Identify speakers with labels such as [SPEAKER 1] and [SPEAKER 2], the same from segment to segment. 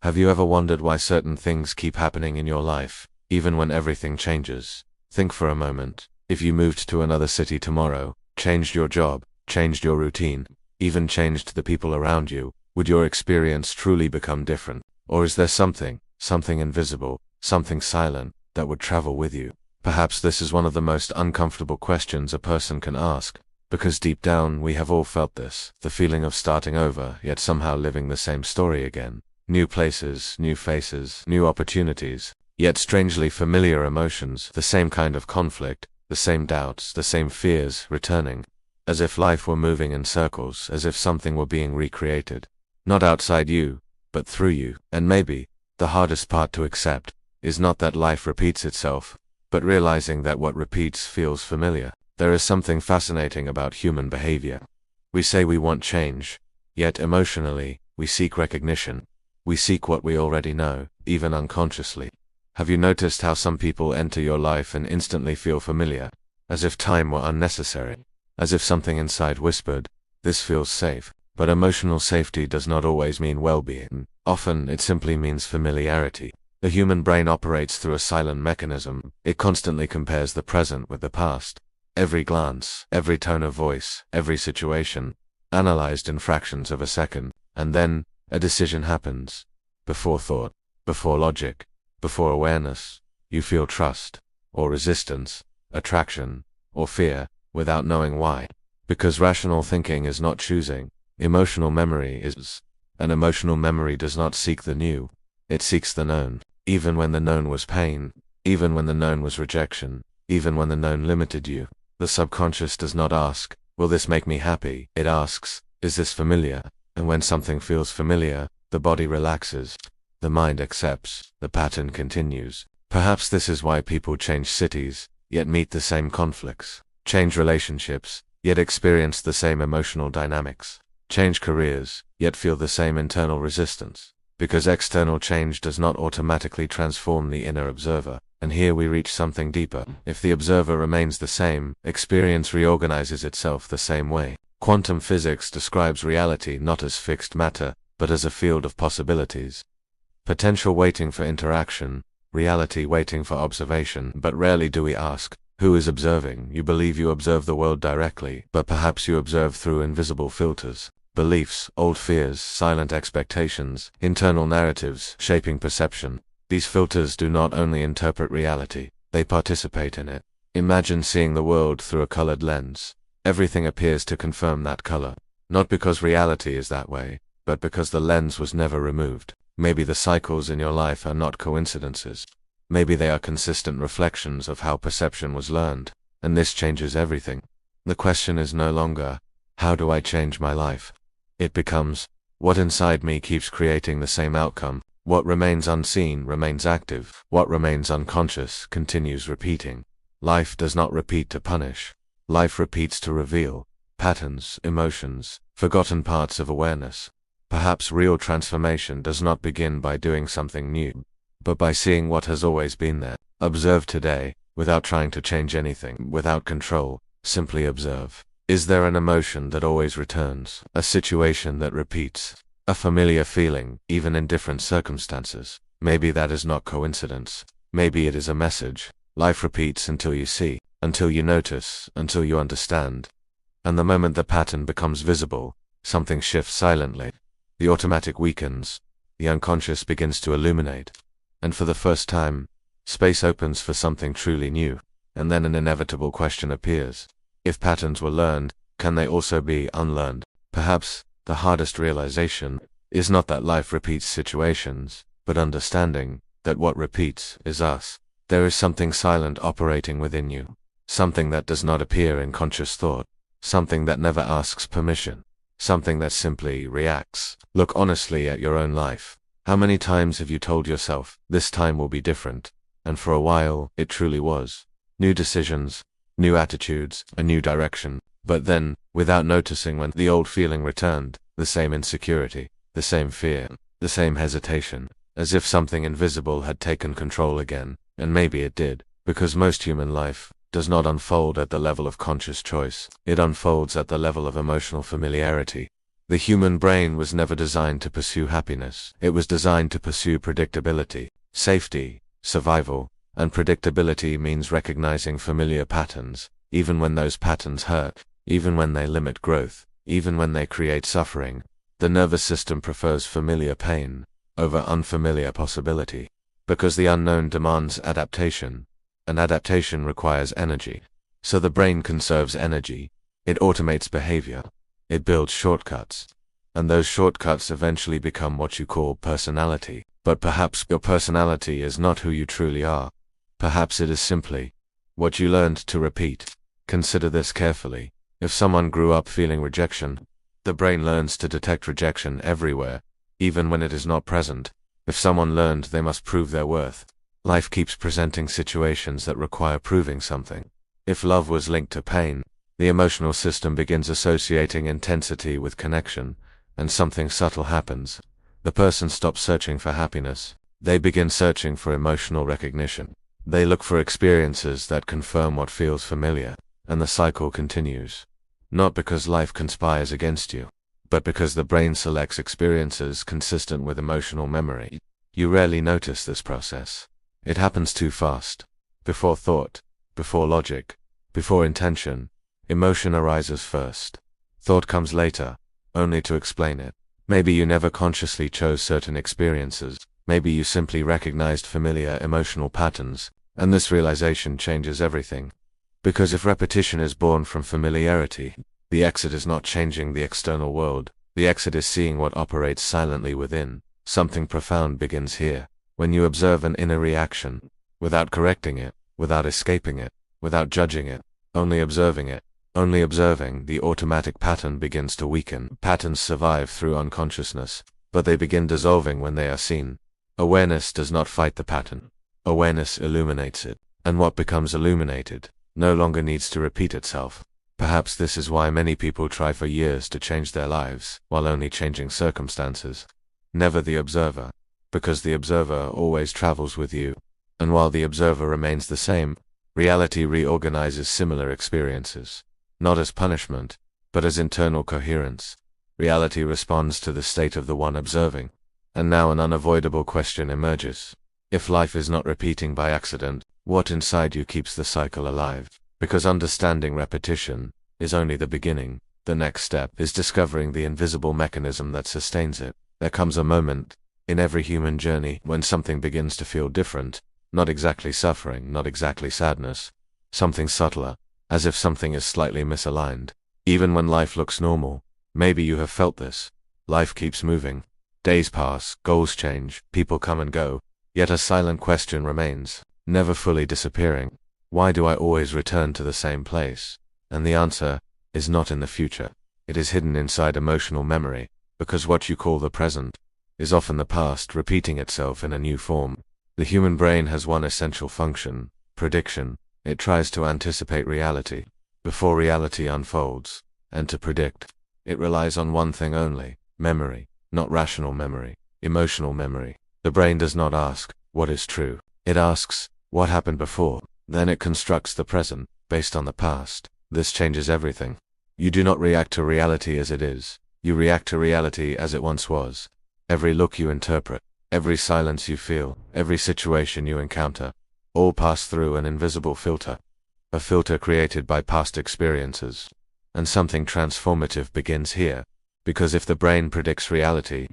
[SPEAKER 1] Have you ever wondered why certain things keep happening in your life, even when everything changes? Think for a moment. If you moved to another city tomorrow, changed your job, changed your routine, even changed the people around you, would your experience truly become different? Or is there something invisible, something silent, that would travel with you? Perhaps this is one of the most uncomfortable questions a person can ask, because deep down we have all felt this, the feeling of starting over, yet somehow living the same story again. New places, new faces, new opportunities, yet strangely familiar emotions, the same kind of conflict, the same doubts, the same fears returning. As if life were moving in circles, as if something were being recreated. Not outside you, but through you. And maybe, the hardest part to accept, is not that life repeats itself, but realizing that what repeats feels familiar. There is something fascinating about human behavior. We say we want change, yet emotionally, we seek recognition. We seek what we already know, even unconsciously. Have you noticed how some people enter your life and instantly feel familiar, as if time were unnecessary, as if something inside whispered, "This feels safe"? But emotional safety does not always mean well-being. Often, it simply means familiarity. The human brain operates through a silent mechanism. It constantly compares the present with the past. Every glance, every tone of voice, every situation, analyzed in fractions of a second. And then, a decision happens. Before thought, before logic, before awareness, you feel trust, or resistance, attraction, or fear, without knowing why. Because rational thinking is not choosing, emotional memory is. And emotional memory does not seek the new, it seeks the known. Even when the known was pain, even when the known was rejection, even when the known limited you, the subconscious does not ask, "Will this make me happy?" It asks, "Is this familiar?" And when something feels familiar, the body relaxes, the mind accepts, the pattern continues. Perhaps this is why people change cities, yet meet the same conflicts, change relationships, yet experience the same emotional dynamics, change careers, yet feel the same internal resistance. Because external change does not automatically transform the inner observer. And here we reach something deeper. If the observer remains the same, experience reorganizes itself the same way. Quantum physics describes reality not as fixed matter, but as a field of possibilities. Potential waiting for interaction, reality waiting for observation. But rarely do we ask, who is observing? You believe you observe the world directly, but perhaps you observe through invisible filters. Beliefs, old fears, silent expectations, internal narratives, shaping perception. These filters do not only interpret reality, they participate in it. Imagine seeing the world through a colored lens. Everything appears to confirm that color. Not because reality is that way, but because the lens was never removed. Maybe the cycles in your life are not coincidences. Maybe they are consistent reflections of how perception was learned, and this changes everything. The question is no longer, how do I change my life? It becomes, what inside me keeps creating the same outcome? What remains unseen remains active. What remains unconscious continues repeating. Life does not repeat to punish. Life repeats to reveal patterns, emotions, forgotten parts of awareness. Perhaps real transformation does not begin by doing something new, but by seeing what has always been there. Observe today, without trying to change anything, without control, simply observe. Is there an emotion that always returns? A situation that repeats? A familiar feeling, even in different circumstances? Maybe that is not coincidence. Maybe it is a message. Life repeats until you see, until you notice, until you understand. And the moment the pattern becomes visible, something shifts silently. The automatic weakens. The unconscious begins to illuminate. And for the first time, space opens for something truly new. And then an inevitable question appears. If patterns were learned, can they also be unlearned? Perhaps the hardest realization is not that life repeats situations, but understanding that what repeats is us. There is something silent operating within you, something that does not appear in conscious thought, something that never asks permission, something that simply reacts. Look honestly at your own life. How many times have you told yourself, this time will be different? And for a while, it truly was. New decisions, new attitudes, a new direction. But then, without noticing when the old feeling returned, the same insecurity, the same fear, the same hesitation, as if something invisible had taken control again. And maybe it did, because most human life does not unfold at the level of conscious choice. It unfolds at the level of emotional familiarity. The human brain was never designed to pursue happiness. It was designed to pursue predictability, safety, survival, and predictability means recognizing familiar patterns, even when those patterns hurt, even when they limit growth, even when they create suffering. The nervous system prefers familiar pain over unfamiliar possibility, because the unknown demands adaptation, and adaptation requires energy. So the brain conserves energy, it automates behavior, it builds shortcuts, and those shortcuts eventually become what you call personality. But perhaps your personality is not who you truly are. Perhaps it is simply what you learned to repeat. Consider this carefully. If someone grew up feeling rejection, the brain learns to detect rejection everywhere, even when it is not present. If someone learned they must prove their worth, life keeps presenting situations that require proving something. If love was linked to pain, the emotional system begins associating intensity with connection, and something subtle happens. The person stops searching for happiness. They begin searching for emotional recognition. They look for experiences that confirm what feels familiar, and the cycle continues. Not because life conspires against you, but because the brain selects experiences consistent with emotional memory. You rarely notice this process. It happens too fast. Before thought, before logic, before intention, emotion arises first. Thought comes later, only to explain it. Maybe you never consciously chose certain experiences. Maybe you simply recognized familiar emotional patterns, and this realization changes everything. Because if repetition is born from familiarity, the exit is not changing the external world. The exit is seeing what operates silently within. Something profound begins here. When you observe an inner reaction, without correcting it, without escaping it, without judging it, only observing it, only observing, the automatic pattern begins to weaken. Patterns survive through unconsciousness, but they begin dissolving when they are seen. Awareness does not fight the pattern. Awareness illuminates it, and what becomes illuminated no longer needs to repeat itself. Perhaps this is why many people try for years to change their lives, while only changing circumstances. Never the observer, because the observer always travels with you, and while the observer remains the same, reality reorganizes similar experiences. Not as punishment, but as internal coherence. Reality responds to the state of the one observing. And now an unavoidable question emerges. If life is not repeating by accident, what inside you keeps the cycle alive? Because understanding repetition is only the beginning. The next step is discovering the invisible mechanism that sustains it. There comes a moment in every human journey when something begins to feel different, not exactly suffering, not exactly sadness, something subtler, as if something is slightly misaligned. Even when life looks normal, maybe you have felt this. Life keeps moving. Days pass, goals change, people come and go, yet a silent question remains, never fully disappearing. Why do I always return to the same place? And the answer is not in the future. It is hidden inside emotional memory, because what you call the present is often the past repeating itself in a new form. The human brain has one essential function: prediction. It tries to anticipate reality before reality unfolds, and to predict, it relies on one thing only: memory. Not rational memory, emotional memory. The brain does not ask, what is true? It asks, what happened before? Then it constructs the present, based on the past. This changes everything. You do not react to reality as it is. You react to reality as it once was. Every look you interpret, every silence you feel, every situation you encounter, all pass through an invisible filter. A filter created by past experiences. And something transformative begins here. Because if the brain predicts reality,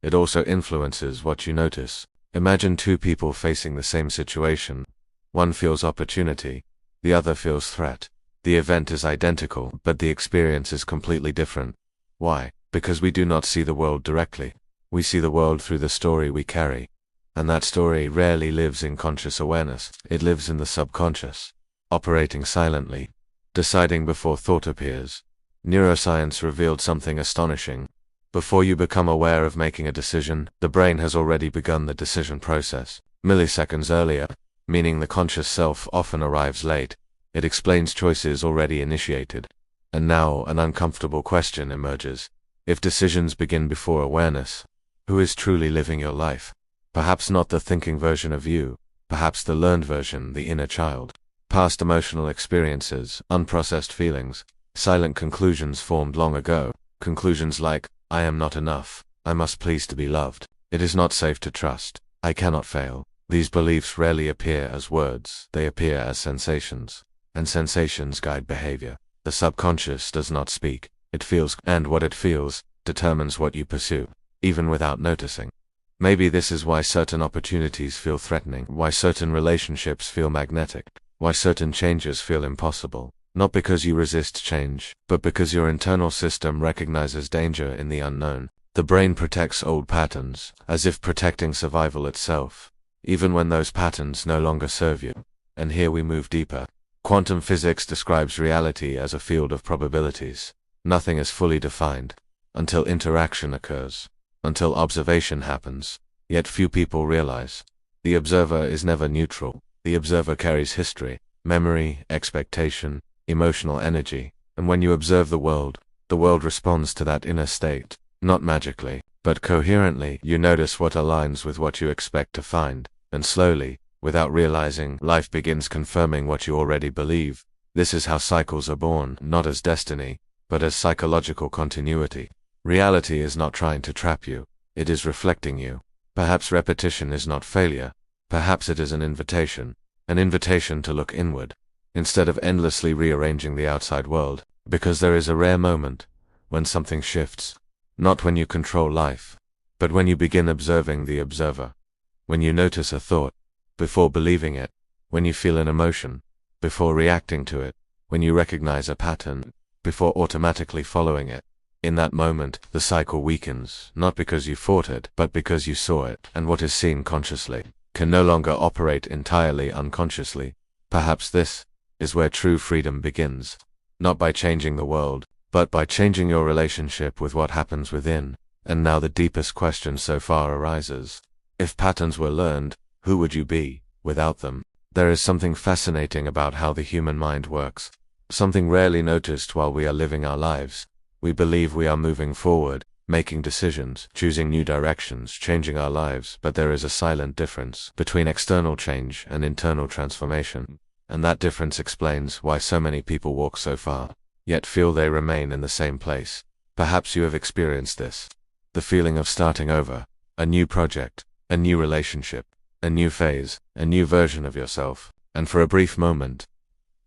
[SPEAKER 1] it also influences what you notice. Imagine two people facing the same situation. One feels opportunity, the other feels threat. The event is identical, but the experience is completely different. Why? Because we do not see the world directly. We see the world through the story we carry. And that story rarely lives in conscious awareness. It lives in the subconscious, operating silently, deciding before thought appears. Neuroscience revealed something astonishing. Before you become aware of making a decision, the brain has already begun the decision process. Milliseconds earlier, meaning the conscious self often arrives late. It explains choices already initiated. And now an uncomfortable question emerges. If decisions begin before awareness, who is truly living your life? Perhaps not the thinking version of you, perhaps the learned version, the inner child. Past emotional experiences, unprocessed feelings, silent conclusions formed long ago. Conclusions like, I am not enough. I must please to be loved. It is not safe to trust. I cannot fail. These beliefs rarely appear as words, they appear as sensations. And sensations guide behavior. The subconscious does not speak, it feels, and what it feels determines what you pursue, even without noticing. Maybe this is why certain opportunities feel threatening, why certain relationships feel magnetic, why certain changes feel impossible. Not because you resist change, but because your internal system recognizes danger in the unknown. The brain protects old patterns, as if protecting survival itself, even when those patterns no longer serve you. And here we move deeper. Quantum physics describes reality as a field of probabilities. Nothing is fully defined until interaction occurs, until observation happens. Yet few people realize the observer is never neutral. The observer carries history, memory, expectation, emotional energy, and when you observe the world responds to that inner state, not magically, but coherently. You notice what aligns with what you expect to find, and slowly, without realizing, life begins confirming what you already believe. This is how cycles are born, not as destiny, but as psychological continuity. Reality is not trying to trap you, it is reflecting you. Perhaps repetition is not failure, perhaps it is an invitation to look inward, instead of endlessly rearranging the outside world, because there is a rare moment when something shifts, not when you control life, but when you begin observing the observer, when you notice a thought before believing it, when you feel an emotion before reacting to it, when you recognize a pattern before automatically following it. In that moment, the cycle weakens, not because you fought it, but because you saw it, and what is seen consciously can no longer operate entirely unconsciously. Perhaps this is where true freedom begins, not by changing the world, but by changing your relationship with what happens within. And now the deepest question so far arises. If patterns were learned, who would you be without them? There is something fascinating about how the human mind works, something rarely noticed while we are living our lives. We believe we are moving forward, making decisions, choosing new directions, changing our lives, but there is a silent difference between external change and internal transformation. And that difference explains why so many people walk so far, yet feel they remain in the same place. Perhaps you have experienced this. The feeling of starting over, a new project, a new relationship, a new phase, a new version of yourself. And for a brief moment,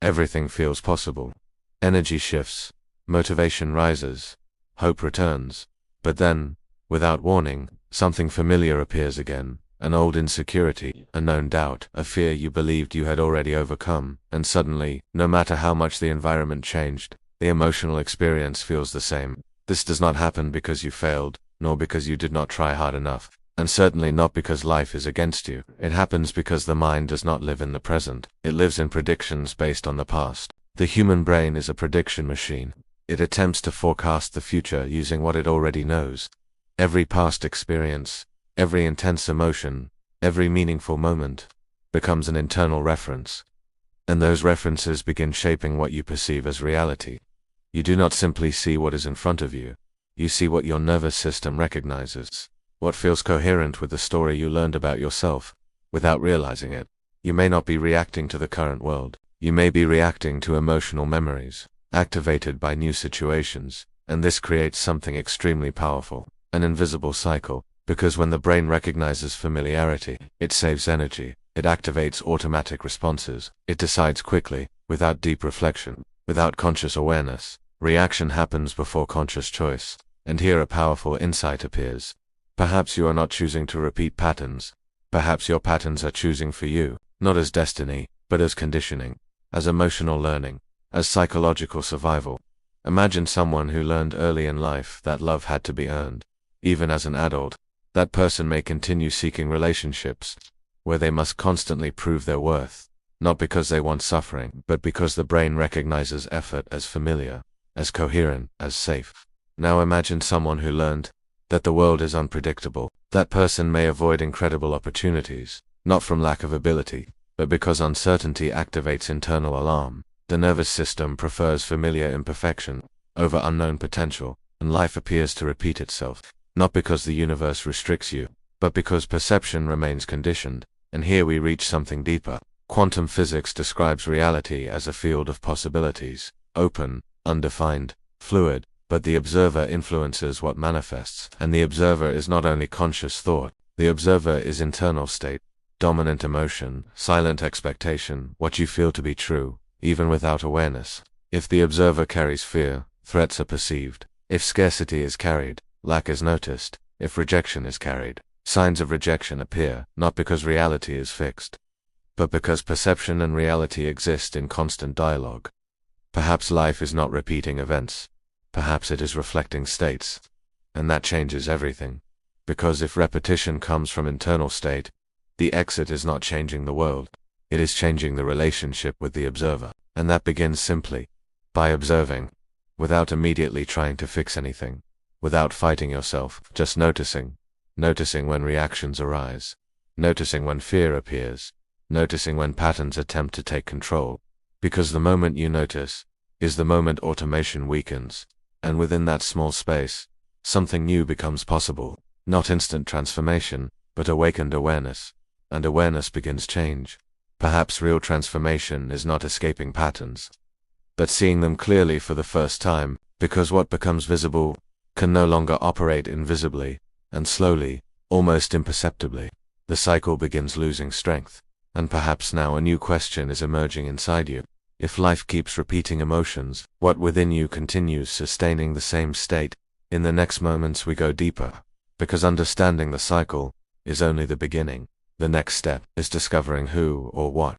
[SPEAKER 1] everything feels possible. Energy shifts, motivation rises, hope returns. But then, without warning, something familiar appears again. An old insecurity, a known doubt, a fear you believed you had already overcome, and suddenly, no matter how much the environment changed, the emotional experience feels the same. This does not happen because you failed, nor because you did not try hard enough, and certainly not because life is against you. It happens because the mind does not live in the present. It lives in predictions based on the past. The human brain is a prediction machine. It attempts to forecast the future using what it already knows. Every past experience, every intense emotion, every meaningful moment becomes an internal reference, and those references begin shaping what you perceive as reality. You do not simply see what is in front of you, you see what your nervous system recognizes, what feels coherent with the story you learned about yourself. Without realizing it, you may not be reacting to the current world, you may be reacting to emotional memories, activated by new situations, and this creates something extremely powerful, an invisible cycle. Because when the brain recognizes familiarity, it saves energy, it activates automatic responses, it decides quickly, without deep reflection, without conscious awareness. Reaction happens before conscious choice, and here a powerful insight appears. Perhaps you are not choosing to repeat patterns, perhaps your patterns are choosing for you, not as destiny, but as conditioning, as emotional learning, as psychological survival. Imagine someone who learned early in life that love had to be earned. Even as an adult, that person may continue seeking relationships where they must constantly prove their worth, not because they want suffering, but because the brain recognizes effort as familiar, as coherent, as safe. Now imagine someone who learned that the world is unpredictable. That person may avoid incredible opportunities, not from lack of ability, but because uncertainty activates internal alarm. The nervous system prefers familiar imperfection over unknown potential, and life appears to repeat itself. Not because the universe restricts you, but because perception remains conditioned. And here we reach something deeper. Quantum physics describes reality as a field of possibilities, open, undefined, fluid. but the observer influences what manifests, and the observer is not only conscious thought, the observer is internal state, dominant emotion, silent expectation, what you feel to be true, even without awareness. If the observer carries fear, threats are perceived. If scarcity is carried, lack is noticed. If rejection is carried, signs of rejection appear, not because reality is fixed, but because perception and reality exist in constant dialogue. Perhaps life is not repeating events. Perhaps it is reflecting states. And that changes everything. Because if repetition comes from internal state, the exit is not changing the world. It is changing the relationship with the observer. And that begins simply by observing, without immediately trying to fix anything, without fighting yourself, just noticing. Noticing when reactions arise. Noticing when fear appears. Noticing when patterns attempt to take control. Because the moment you notice is the moment automation weakens, and within that small space, something new becomes possible. Not instant transformation, but awakened awareness. And awareness begins change. Perhaps real transformation is not escaping patterns, but seeing them clearly for the first time, because what becomes visible can no longer operate invisibly, and slowly, almost imperceptibly, the cycle begins losing strength. And perhaps now a new question is emerging inside you. If life keeps repeating emotions, what within you continues sustaining the same state? In the next moments we go deeper, because understanding the cycle is only the beginning. The next step is discovering who or what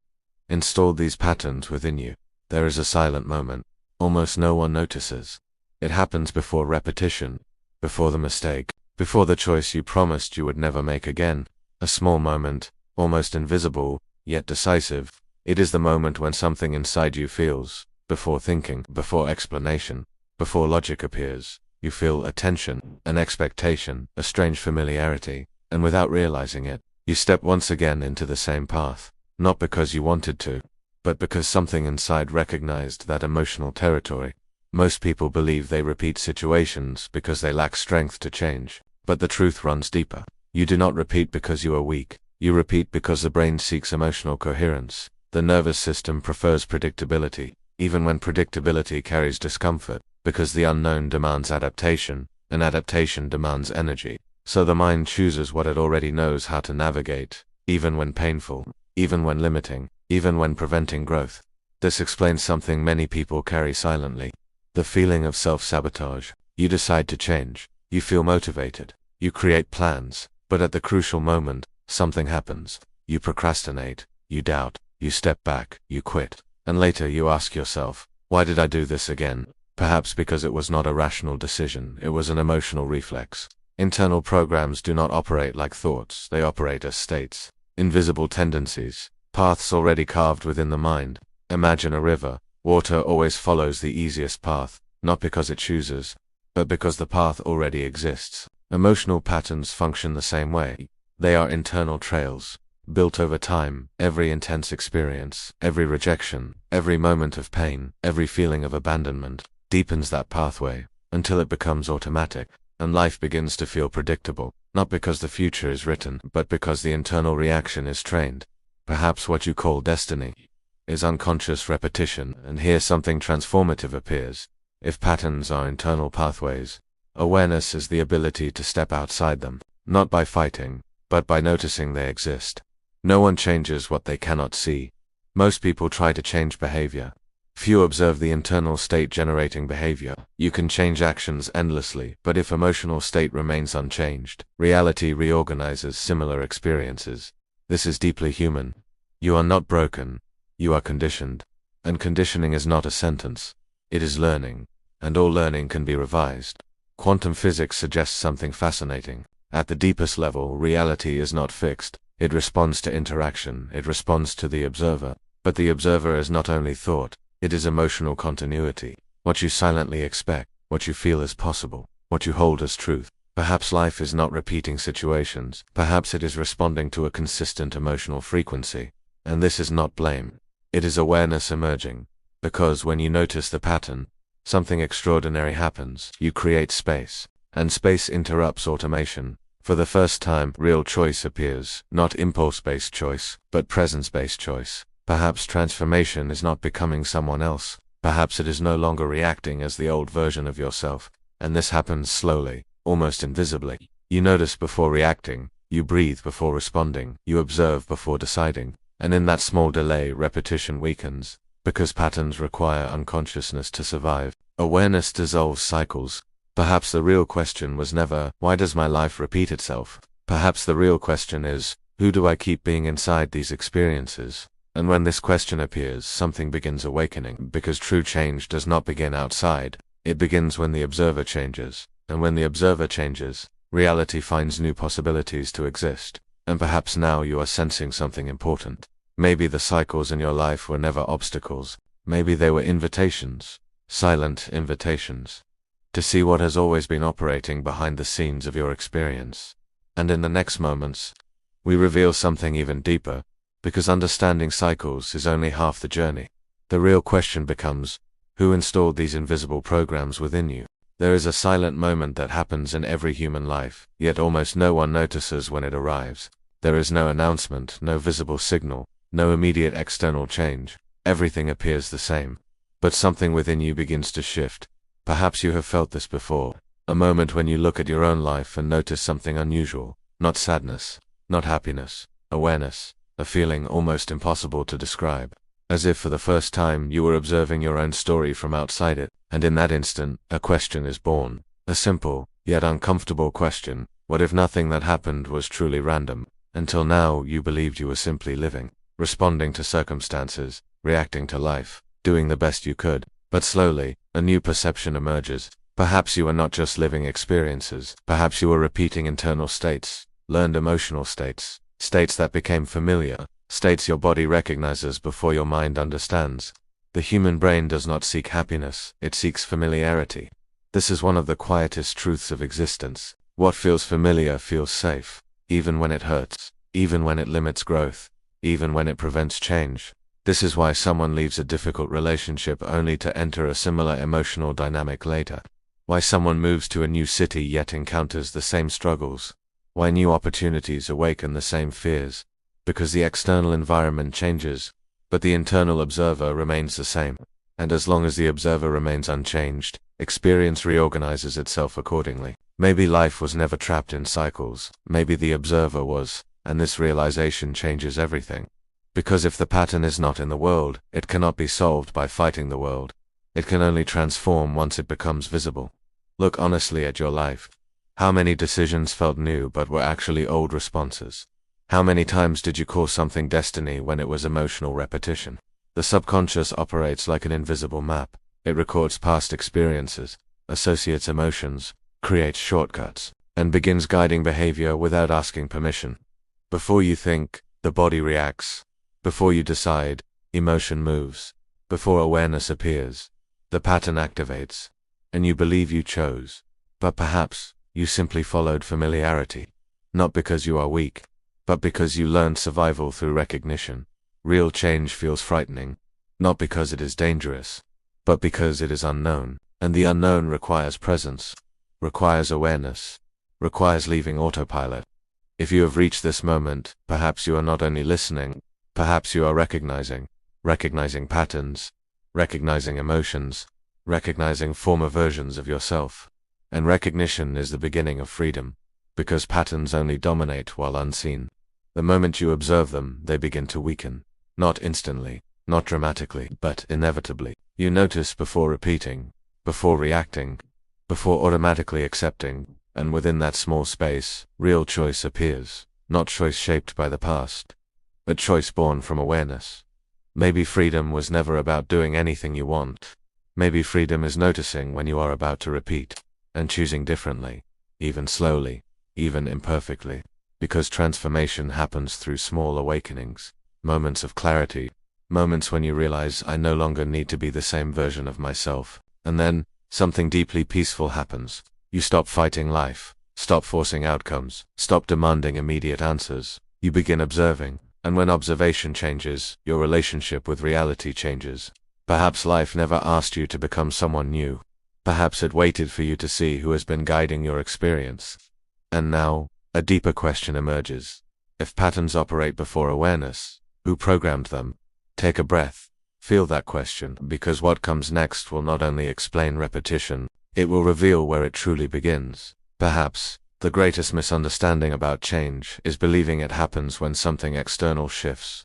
[SPEAKER 1] installed these patterns within you. There is a silent moment, almost no one notices. It happens before repetition, before the mistake, before the choice you promised you would never make again. A small moment, almost invisible, yet decisive. It is the moment when something inside you feels, before thinking, before explanation, before logic appears. You feel a tension, an expectation, a strange familiarity, and without realizing it, you step once again into the same path, not because you wanted to, but because something inside recognized that emotional territory. Most people believe they repeat situations because they lack strength to change, but the truth runs deeper. You do not repeat because you are weak. You repeat because the brain seeks emotional coherence. The nervous system prefers predictability, even when predictability carries discomfort, because the unknown demands adaptation, and adaptation demands energy. So the mind chooses what it already knows how to navigate, even when painful, even when limiting, even when preventing growth. This explains something many people carry silently. The feeling of self-sabotage. You decide to change. You feel motivated. You create plans. But at the crucial moment, something happens. You procrastinate. You doubt. You step back. You quit. And later you ask yourself, why did I do this again? Perhaps because it was not a rational decision. It was an emotional reflex. Internal programs do not operate like thoughts. They operate as states. Invisible tendencies. Paths already carved within the mind. Imagine a river. Water always follows the easiest path, not because it chooses, but because the path already exists. Emotional patterns function the same way. They are internal trails, built over time. Every intense experience, every rejection, every moment of pain, every feeling of abandonment, deepens that pathway, until it becomes automatic, and life begins to feel predictable, not because the future is written, but because the internal reaction is trained. Perhaps what you call destiny is unconscious repetition, and here something transformative appears. If patterns are internal pathways, awareness is the ability to step outside them, not by fighting, but by noticing they exist. No one changes what they cannot see. Most people try to change behavior. Few observe the internal state generating behavior. You can change actions endlessly, but if emotional state remains unchanged, reality reorganizes similar experiences. This is deeply human. You are not broken. You are conditioned. And conditioning is not a sentence. It is learning. And all learning can be revised. Quantum physics suggests something fascinating. At the deepest level, reality is not fixed. It responds to interaction. It responds to the observer. But the observer is not only thought. It is emotional continuity. What you silently expect. What you feel is possible. What you hold as truth. Perhaps life is not repeating situations. Perhaps it is responding to a consistent emotional frequency. And this is not blame. It is awareness emerging. Because when you notice the pattern, something extraordinary happens. You create space. And space interrupts automation. For the first time, real choice appears. Not impulse-based choice, but presence-based choice. Perhaps transformation is not becoming someone else. Perhaps it is no longer reacting as the old version of yourself. And this happens slowly, almost invisibly. You notice before reacting, you breathe before responding, you observe before deciding. And in that small delay, repetition weakens, because patterns require unconsciousness to survive. Awareness dissolves cycles. Perhaps the real question was never, why does my life repeat itself? Perhaps the real question is, who do I keep being inside these experiences? And when this question appears, something begins awakening, because true change does not begin outside. It begins when the observer changes. And when the observer changes, reality finds new possibilities to exist. And perhaps now you are sensing something important. Maybe the cycles in your life were never obstacles. Maybe they were invitations, silent invitations, to see what has always been operating behind the scenes of your experience. And in the next moments, we reveal something even deeper, because understanding cycles is only half the journey. The real question becomes, who installed these invisible programs within you? There is a silent moment that happens in every human life, yet almost no one notices when it arrives. There is no announcement, no visible signal, no immediate external change. Everything appears the same. But something within you begins to shift. Perhaps you have felt this before. A moment when you look at your own life and notice something unusual. Not sadness, not happiness, awareness, a feeling almost impossible to describe. As if for the first time you were observing your own story from outside it, and in that instant, a question is born. A simple, yet uncomfortable question. What if nothing that happened was truly random? Until now, you believed you were simply living, responding to circumstances, reacting to life, doing the best you could. But slowly, a new perception emerges. Perhaps you were not just living experiences. Perhaps you were repeating internal states, learned emotional states, states that became familiar, states your body recognizes before your mind understands. The human brain does not seek happiness, it seeks familiarity. This is one of the quietest truths of existence. What feels familiar feels safe, even when it hurts, even when it limits growth, even when it prevents change. This is why someone leaves a difficult relationship only to enter a similar emotional dynamic later. Why someone moves to a new city yet encounters the same struggles. Why new opportunities awaken the same fears. Because the external environment changes, but the internal observer remains the same. And as long as the observer remains unchanged, experience reorganizes itself accordingly. Maybe life was never trapped in cycles. Maybe the observer was, and this realization changes everything. Because if the pattern is not in the world, it cannot be solved by fighting the world. It can only transform once it becomes visible. Look honestly at your life. How many decisions felt new but were actually old responses? How many times did you call something destiny when it was emotional repetition? The subconscious operates like an invisible map. It records past experiences, associates emotions, creates shortcuts, and begins guiding behavior without asking permission. Before you think, the body reacts. Before you decide, emotion moves. Before awareness appears, the pattern activates. And you believe you chose. But perhaps, you simply followed familiarity. Not because you are weak, but because you learned survival through recognition. Real change feels frightening, not because it is dangerous, but because it is unknown. And the unknown requires presence, requires awareness, requires leaving autopilot. If you have reached this moment, perhaps you are not only listening, perhaps you are recognizing patterns, recognizing emotions, recognizing former versions of yourself. And recognition is the beginning of freedom, because patterns only dominate while unseen. The moment you observe them, they begin to weaken. Not instantly, not dramatically, but inevitably. You notice before repeating, before reacting, before automatically accepting, and within that small space, real choice appears. Not choice shaped by the past, but choice born from awareness. Maybe freedom was never about doing anything you want. Maybe freedom is noticing when you are about to repeat, and choosing differently, even slowly, even imperfectly. Because transformation happens through small awakenings, moments of clarity, moments when you realize I no longer need to be the same version of myself. And then, something deeply peaceful happens. You stop fighting life, stop forcing outcomes, stop demanding immediate answers. You begin observing, and when observation changes, your relationship with reality changes. Perhaps life never asked you to become someone new. Perhaps it waited for you to see who has been guiding your experience. And now, a deeper question emerges. If patterns operate before awareness, who programmed them? Take a breath. Feel that question, because what comes next will not only explain repetition, It will reveal where it truly begins. Perhaps, the greatest misunderstanding about change is believing it happens when something external shifts.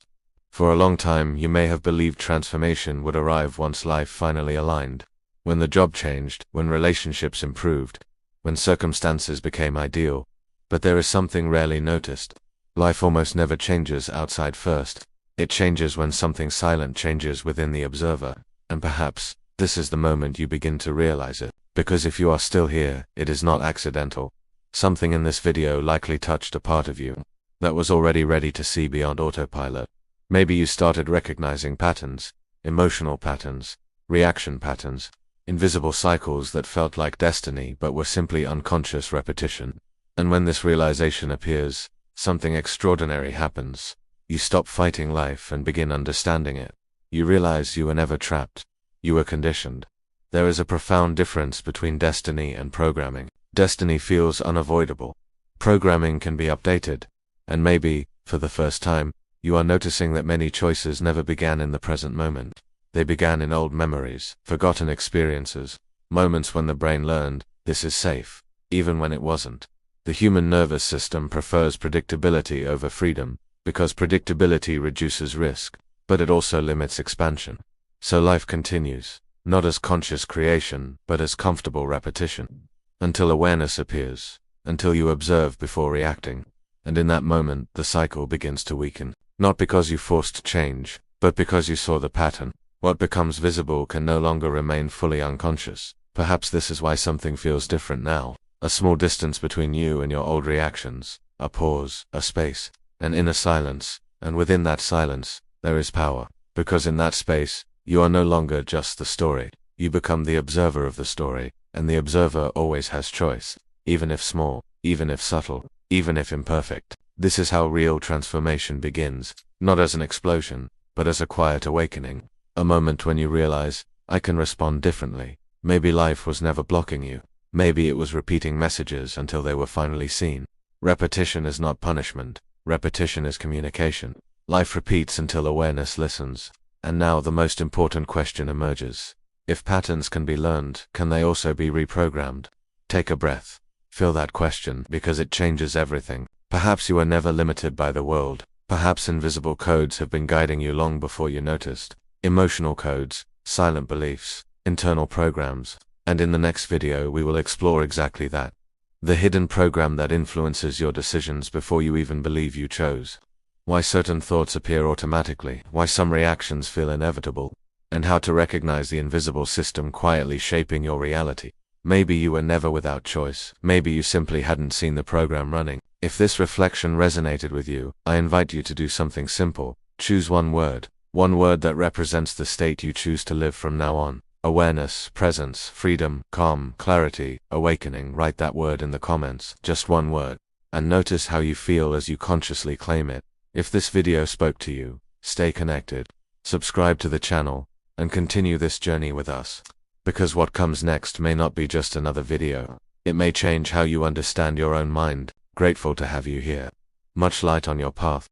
[SPEAKER 1] For a long time, you may have believed transformation would arrive once life finally aligned. When the job changed, when relationships improved, when circumstances became ideal. But there is something rarely noticed. Life almost never changes outside first. It changes when something silent changes within the observer. And perhaps, this is the moment you begin to realize it. Because if you are still here, it is not accidental. Something in this video likely touched a part of you that was already ready to see beyond autopilot. Maybe you started recognizing patterns, emotional patterns, reaction patterns, invisible cycles that felt like destiny but were simply unconscious repetition. And when this realization appears, something extraordinary happens. You stop fighting life and begin understanding it. You realize you were never trapped. You were conditioned. There is a profound difference between destiny and programming. Destiny feels unavoidable. Programming can be updated. And maybe, for the first time, you are noticing that many choices never began in the present moment. They began in old memories, forgotten experiences, moments when the brain learned, this is safe, even when it wasn't. The human nervous system prefers predictability over freedom, because predictability reduces risk, but it also limits expansion. So life continues, not as conscious creation, but as comfortable repetition. Until awareness appears, until you observe before reacting. And in that moment, the cycle begins to weaken. Not because you forced change, but because you saw the pattern. What becomes visible can no longer remain fully unconscious. Perhaps this is why something feels different now. A small distance between you and your old reactions. A pause, a space, an inner silence. And within that silence, there is power. Because in that space, you are no longer just the story. You become the observer of the story. And the observer always has choice. Even if small, even if subtle, even if imperfect. This is how real transformation begins. Not as an explosion, but as a quiet awakening. A moment when you realize, I can respond differently. Maybe life was never blocking you. Maybe it was repeating messages until they were finally seen. Repetition is not punishment. Repetition is communication. Life repeats until awareness listens. And now the most important question emerges. If patterns can be learned, can they also be reprogrammed? Take a breath. Feel that question, because it changes everything. Perhaps you are never limited by the world. Perhaps invisible codes have been guiding you long before you noticed. Emotional codes, silent beliefs, internal programs. And in the next video we will explore exactly that. The hidden program that influences your decisions before you even believe you chose. Why certain thoughts appear automatically, why some reactions feel inevitable, and how to recognize the invisible system quietly shaping your reality. Maybe you were never without choice. Maybe you simply hadn't seen the program running. If this reflection resonated with you, I invite you to do something simple. Choose one word that represents the state you choose to live from now on. Awareness, presence, freedom, calm, clarity, awakening. Write that word in the comments, just one word. And notice how you feel as you consciously claim it. If this video spoke to you, stay connected. Subscribe to the channel, and continue this journey with us. Because what comes next may not be just another video. It may change how you understand your own mind. Grateful to have you here. Much light on your path.